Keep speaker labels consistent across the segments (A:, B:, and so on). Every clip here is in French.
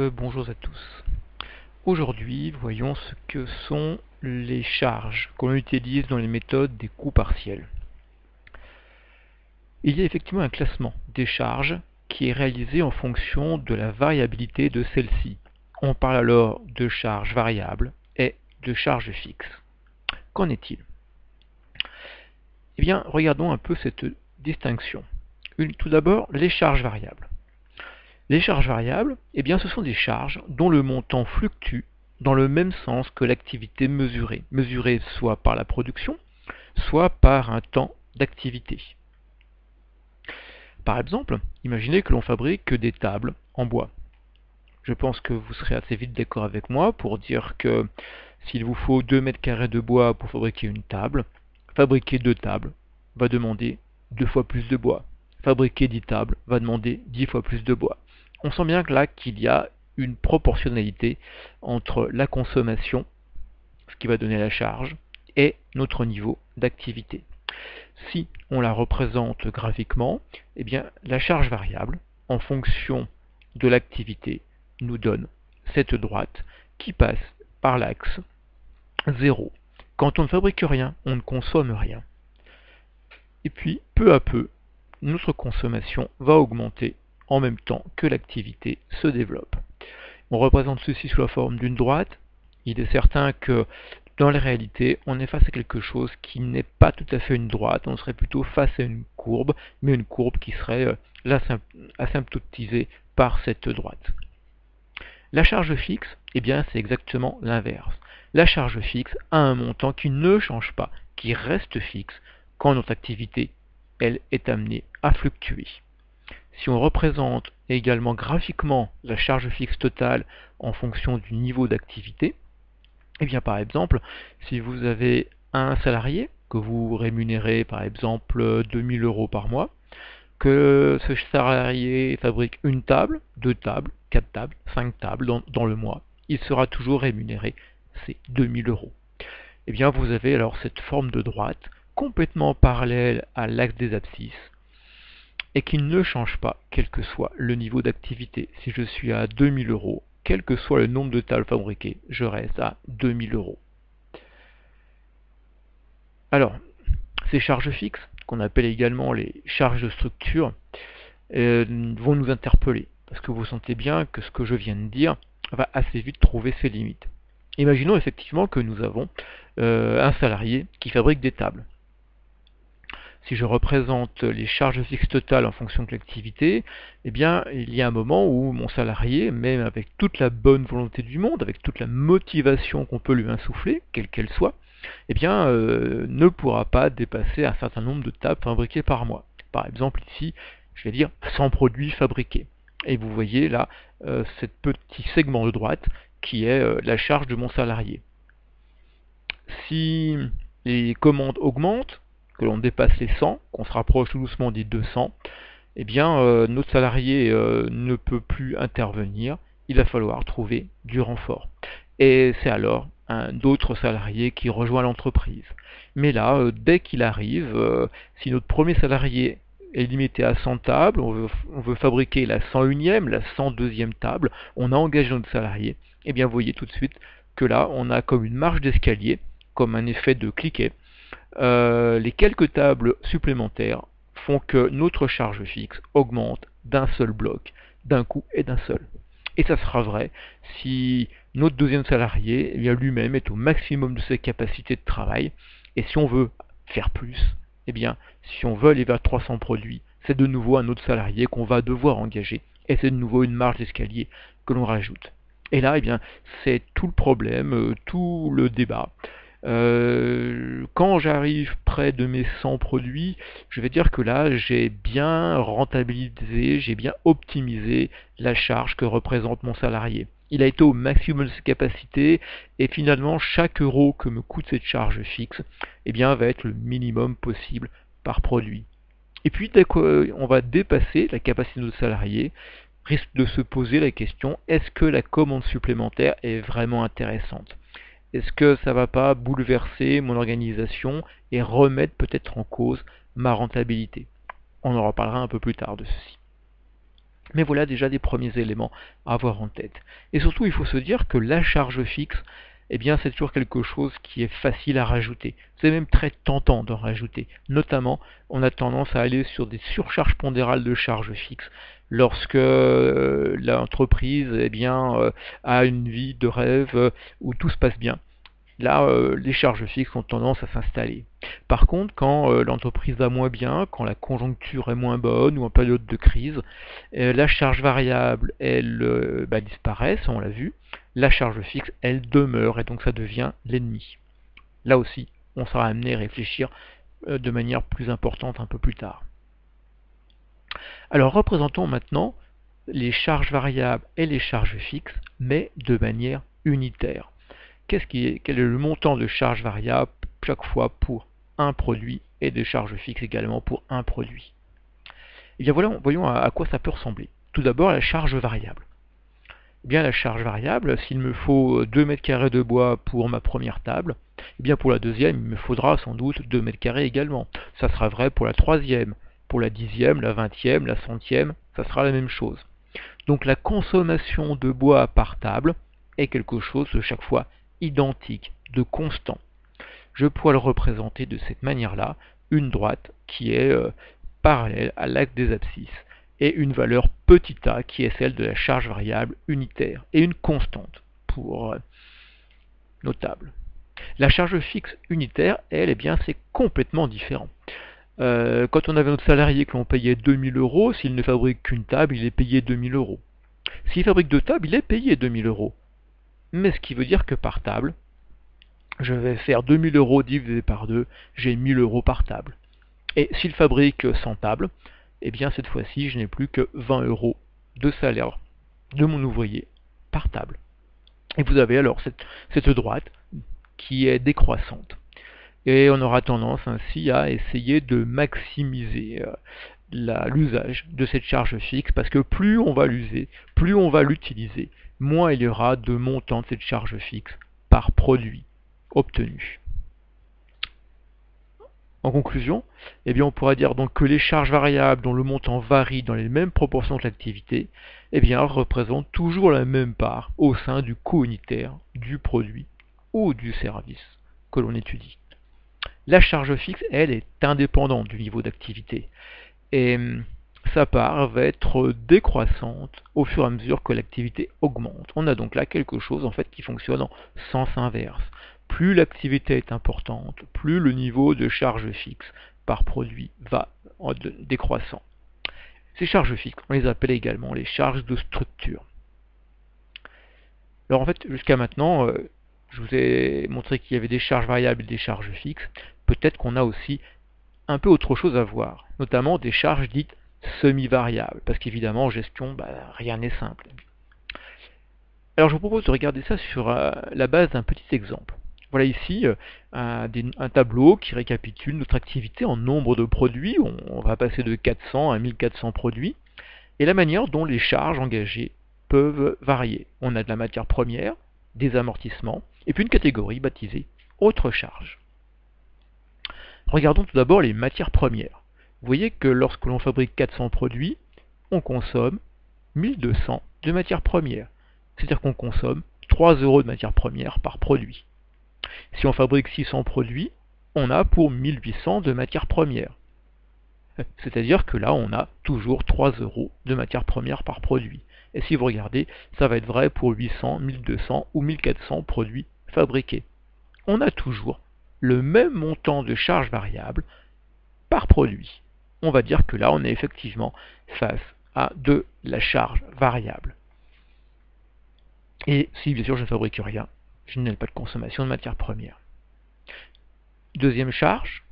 A: Bonjour à tous. Aujourd'hui, voyons ce que sont les charges qu'on utilise dans les méthodes des coûts partiels. Il y a effectivement un classement des charges qui est réalisé en fonction de la variabilité de celle-ci. On parle alors de charges variables et de charges fixes. Qu'en est-il? Eh bien, regardons un peu cette distinction. Tout d'abord, les charges variables. Les charges variables, eh bien, ce sont des charges dont le montant fluctue dans le même sens que l'activité mesurée, mesurée soit par la production, soit par un temps d'activité. Par exemple, imaginez que l'on fabrique des tables en bois. Je pense que vous serez assez vite d'accord avec moi pour dire que s'il vous faut 2 mètres carrés de bois pour fabriquer une table, fabriquer 2 tables va demander 2 fois plus de bois. Fabriquer 10 tables va demander 10 fois plus de bois. On sent bien que là qu'il y a une proportionnalité entre la consommation, ce qui va donner la charge, et notre niveau d'activité. Si on la représente graphiquement, eh bien, la charge variable, en fonction de l'activité, nous donne cette droite qui passe par l'axe 0. Quand on ne fabrique rien, on ne consomme rien. Et puis, peu à peu, notre consommation va augmenter en même temps que l'activité se développe. On représente ceci sous la forme d'une droite. Il est certain que dans la réalité, on est face à quelque chose qui n'est pas tout à fait une droite, on serait plutôt face à une courbe, mais une courbe qui serait asymptotisée par cette droite. La charge fixe, eh bien, c'est exactement l'inverse. La charge fixe a un montant qui ne change pas, qui reste fixe quand notre activité, elle, est amenée à fluctuer. Si on représente également graphiquement la charge fixe totale en fonction du niveau d'activité, eh bien par exemple, si vous avez un salarié que vous rémunérez par exemple 2000 € par mois, que ce salarié fabrique une table, 2 tables, 4 tables, 5 tables dans le mois, il sera toujours rémunéré ces 2000 €. Eh bien vous avez alors cette forme de droite complètement parallèle à l'axe des abscisses et qui ne change pas quel que soit le niveau d'activité. Si je suis à 2000 €, quel que soit le nombre de tables fabriquées, je reste à 2000 €. Alors, ces charges fixes, qu'on appelle également les charges de structure, vont nous interpeller, parce que vous sentez bien que ce que je viens de dire va assez vite trouver ses limites. Imaginons effectivement que nous avons un salarié qui fabrique des tables. Si je représente les charges fixes totales en fonction de l'activité, eh bien, il y a un moment où mon salarié, même avec toute la bonne volonté du monde, avec toute la motivation qu'on peut lui insuffler, quelle qu'elle soit, eh bien, ne pourra pas dépasser un certain nombre de tables fabriquées par mois. Par exemple, ici, je vais dire 100 produits fabriqués. Et vous voyez là, ce petit segment de droite qui est la charge de mon salarié. Si les commandes augmentent, que l'on dépasse les 100, qu'on se rapproche tout doucement des 200, eh bien notre salarié ne peut plus intervenir, il va falloir trouver du renfort. Et c'est alors un autre salarié qui rejoint l'entreprise. Mais là, dès qu'il arrive, si notre premier salarié est limité à 100 tables, on veut fabriquer la 101e, la 102e table, on a engagé notre salarié, et bien vous voyez tout de suite que là, on a comme une marche d'escalier, comme un effet de cliquet. Les quelques tables supplémentaires font que notre charge fixe augmente d'un seul bloc, d'un coup et d'un seul. Et ça sera vrai si notre deuxième salarié lui-même est au maximum de ses capacités de travail. Et si on veut faire plus, eh bien, si on veut aller vers 300 produits, c'est de nouveau un autre salarié qu'on va devoir engager. Et c'est de nouveau une marge d'escalier que l'on rajoute. Et là, eh bien, c'est tout le problème, tout le débat. Quand j'arrive près de mes 100 produits, je vais dire que là, j'ai bien rentabilisé, j'ai bien optimisé la charge que représente mon salarié. Il a été au maximum de ses capacités et finalement, chaque euro que me coûte cette charge fixe, eh bien, va être le minimum possible par produit. Et puis, dès qu'on va dépasser la capacité de nos salariés, risque de se poser la question, est-ce que la commande supplémentaire est vraiment intéressante ? Est-ce que ça ne va pas bouleverser mon organisation et remettre peut-être en cause ma rentabilité? On en reparlera un peu plus tard de ceci. Mais voilà déjà des premiers éléments à avoir en tête. Et surtout, il faut se dire que la charge fixe, eh bien, c'est toujours quelque chose qui est facile à rajouter. C'est même très tentant d'en rajouter. Notamment, on a tendance à aller sur des surcharges pondérales de charge fixe lorsque l'entreprise a une vie de rêve où tout se passe bien. Là, les charges fixes ont tendance à s'installer. Par contre, quand l'entreprise va moins bien, quand la conjoncture est moins bonne ou en période de crise, la charge variable, elle disparaît, ça on l'a vu. La charge fixe, elle demeure et donc ça devient l'ennemi. Là aussi, on sera amené à réfléchir de manière plus importante un peu plus tard. Alors représentons maintenant les charges variables et les charges fixes, mais de manière unitaire. Quel est le montant de charges variables chaque fois pour un produit et de charges fixes également pour un produit? Et bien voilà, voyons à quoi ça peut ressembler. Tout d'abord, la charge variable. Eh bien la charge variable, s'il me faut 2 mètres carrés de bois pour ma première table, eh bien pour la deuxième, il me faudra sans doute 2 mètres carrés également. Ça sera vrai pour la troisième, pour la 10e, la 20e, la 100e, ça sera la même chose. Donc la consommation de bois par table est quelque chose de chaque fois identique, de constant. Je pourrais le représenter de cette manière-là, une droite qui est parallèle à l'axe des abscisses, et une valeur petit a qui est celle de la charge variable unitaire, et une constante pour nos tables. La charge fixe unitaire, elle, eh bien, c'est complètement différent. Quand on avait notre salarié que l'on payait 2000 euros, s'il ne fabrique qu'une table, il est payé 2000 euros. S'il fabrique deux tables, il est payé 2000 euros. Mais ce qui veut dire que par table, je vais faire 2000 euros divisé par 2, j'ai 1000 euros par table. Et s'il fabrique 100 tables, eh bien cette fois-ci, je n'ai plus que 20 euros de salaire de mon ouvrier par table. Et vous avez alors cette droite qui est décroissante. Et on aura tendance ainsi à essayer de maximiser l'usage de cette charge fixe, parce que plus on va l'user, plus on va l'utiliser, moins il y aura de montant de cette charge fixe par produit obtenu. En conclusion, eh bien on pourra dire donc que les charges variables dont le montant varie dans les mêmes proportions que l'activité, eh bien représentent toujours la même part au sein du coût unitaire du produit ou du service que l'on étudie. La charge fixe, elle, est indépendante du niveau d'activité. Et sa part va être décroissante au fur et à mesure que l'activité augmente. On a donc là quelque chose en fait qui fonctionne en sens inverse. Plus l'activité est importante, plus le niveau de charge fixe par produit va en décroissant. Ces charges fixes, on les appelle également les charges de structure. Alors en fait, jusqu'à maintenant, je vous ai montré qu'il y avait des charges variables et des charges fixes. Peut-être qu'on a aussi un peu autre chose à voir, notamment des charges dites semi-variables, parce qu'évidemment en gestion, rien n'est simple. Alors je vous propose de regarder ça sur la base d'un petit exemple. Voilà ici un tableau qui récapitule notre activité en nombre de produits. On va passer de 400 à 1400 produits, et la manière dont les charges engagées peuvent varier. On a de la matière première, des amortissements, et puis une catégorie baptisée autres charges. Regardons tout d'abord les matières premières. Vous voyez que lorsque l'on fabrique 400 produits, on consomme 1200 de matières premières. C'est-à-dire qu'on consomme 3 euros de matières premières par produit. Si on fabrique 600 produits, on a pour 1800 de matières premières. C'est-à-dire que là, on a toujours 3 euros de matières premières par produit. Et si vous regardez, ça va être vrai pour 800, 1200 ou 1400 produits fabriqués. On a toujours le même montant de charges variables par produit. On va dire que là, on est effectivement face à de la charge variable. Et si bien sûr je ne fabrique rien, je n'ai pas de consommation de matières premières. Deuxième charge,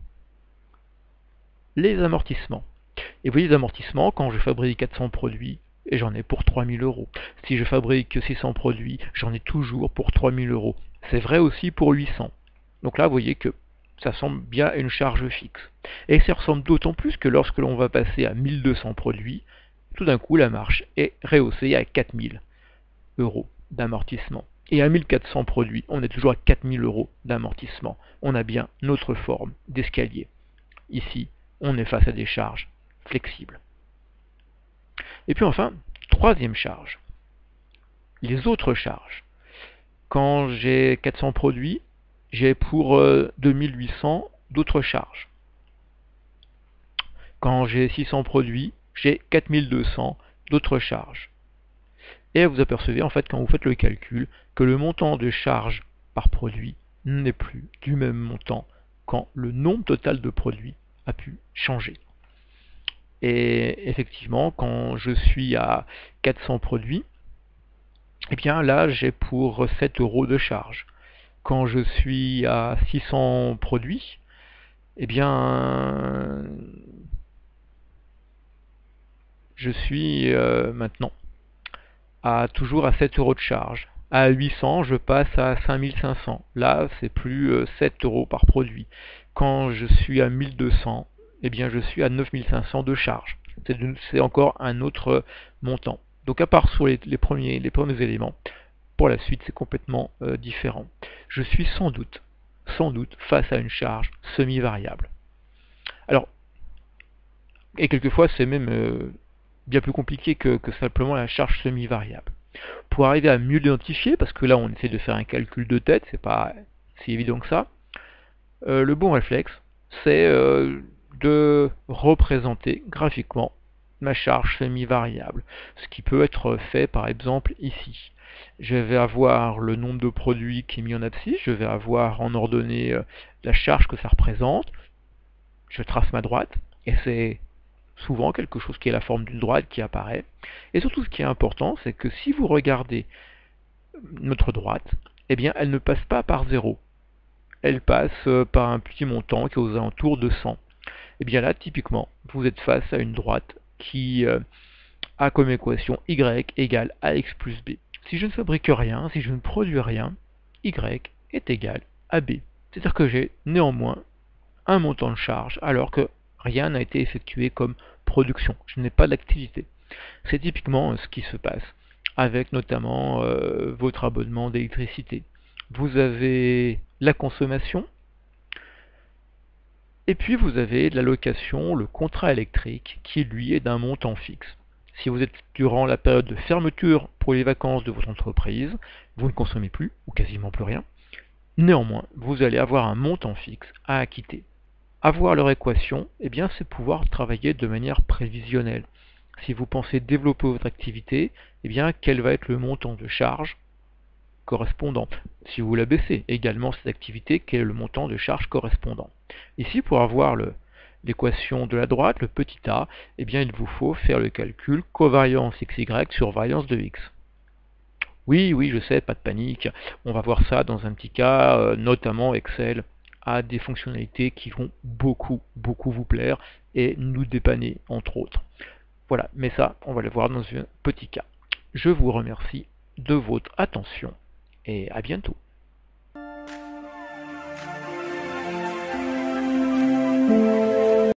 A: les amortissements. Et vous voyez les amortissements, quand je fabrique 400 produits, et j'en ai pour 3000 euros. Si je fabrique 600 produits, j'en ai toujours pour 3000 euros. C'est vrai aussi pour 800. Donc là, vous voyez que ça semble bien une charge fixe. Et ça ressemble d'autant plus que lorsque l'on va passer à 1200 produits, tout d'un coup la marche est rehaussée à 4000 euros d'amortissement. Et à 1400 produits, on est toujours à 4000 euros d'amortissement. On a bien notre forme d'escalier. Ici, on est face à des charges flexibles. Et puis enfin, Troisième charge, les autres charges. Quand j'ai 400 produits, j'ai pour 2800 d'autres charges. Quand j'ai 600 produits, j'ai 4200 d'autres charges. Et vous apercevez en fait quand vous faites le calcul que le montant de charges par produit n'est plus du même montant quand le nombre total de produits a pu changer. Et effectivement, quand je suis à 400 produits, et bien là j'ai pour 7 euros de charge. Quand je suis à 600 produits, eh bien je suis maintenant toujours à 7 euros de charge. À 800, je passe à 5500. Là, c'est plus 7 euros par produit. Quand je suis à 1200, eh bien, je suis à 9500 de charge. C'est encore un autre montant. Donc, à part sur les premiers éléments, pour la suite, c'est complètement différent. Je suis sans doute face à une charge semi-variable. Alors, et quelquefois, c'est même bien plus compliqué que simplement la charge semi-variable. Pour arriver à mieux l'identifier, parce que là on essaie de faire un calcul de tête, c'est pas si évident que ça, le bon réflexe, c'est de représenter graphiquement ma charge semi-variable. Ce qui peut être fait par exemple ici. Je vais avoir le nombre de produits qui est mis en abscisse, je vais avoir en ordonnée la charge que ça représente, je trace ma droite, et c'est souvent quelque chose qui est la forme d'une droite qui apparaît. Et surtout ce qui est important, c'est que si vous regardez notre droite, eh bien elle ne passe pas par 0. Elle passe par un petit montant qui est aux alentours de 100. Et bien là, typiquement, vous êtes face à une droite qui a comme équation y égale ax plus b. Si je ne fabrique rien, si je ne produis rien, y est égal à b. C'est-à-dire que j'ai néanmoins un montant de charge alors que rien n'a été effectué comme production. Je n'ai pas d'activité. C'est typiquement ce qui se passe avec notamment votre abonnement d'électricité. Vous avez la consommation et puis vous avez la location, le contrat électrique qui lui est d'un montant fixe. Si vous êtes durant la période de fermeture pour les vacances de votre entreprise, vous ne consommez plus ou quasiment plus rien. Néanmoins, vous allez avoir un montant fixe à acquitter. Avoir leur équation, eh bien, c'est pouvoir travailler de manière prévisionnelle. Si vous pensez développer votre activité, eh bien, quel va être le montant de charge correspondant? Si vous la baissez également cette activité, quel est le montant de charge correspondant? Ici, pour avoir l'équation de la droite, le petit a, eh bien, il vous faut faire le calcul covariance xy sur variance de x. Oui, je sais, pas de panique. On va voir ça dans un petit cas, notamment Excel a des fonctionnalités qui vont beaucoup vous plaire et nous dépanner entre autres. Voilà, mais ça, on va le voir dans un petit cas. Je vous remercie de votre attention et à bientôt.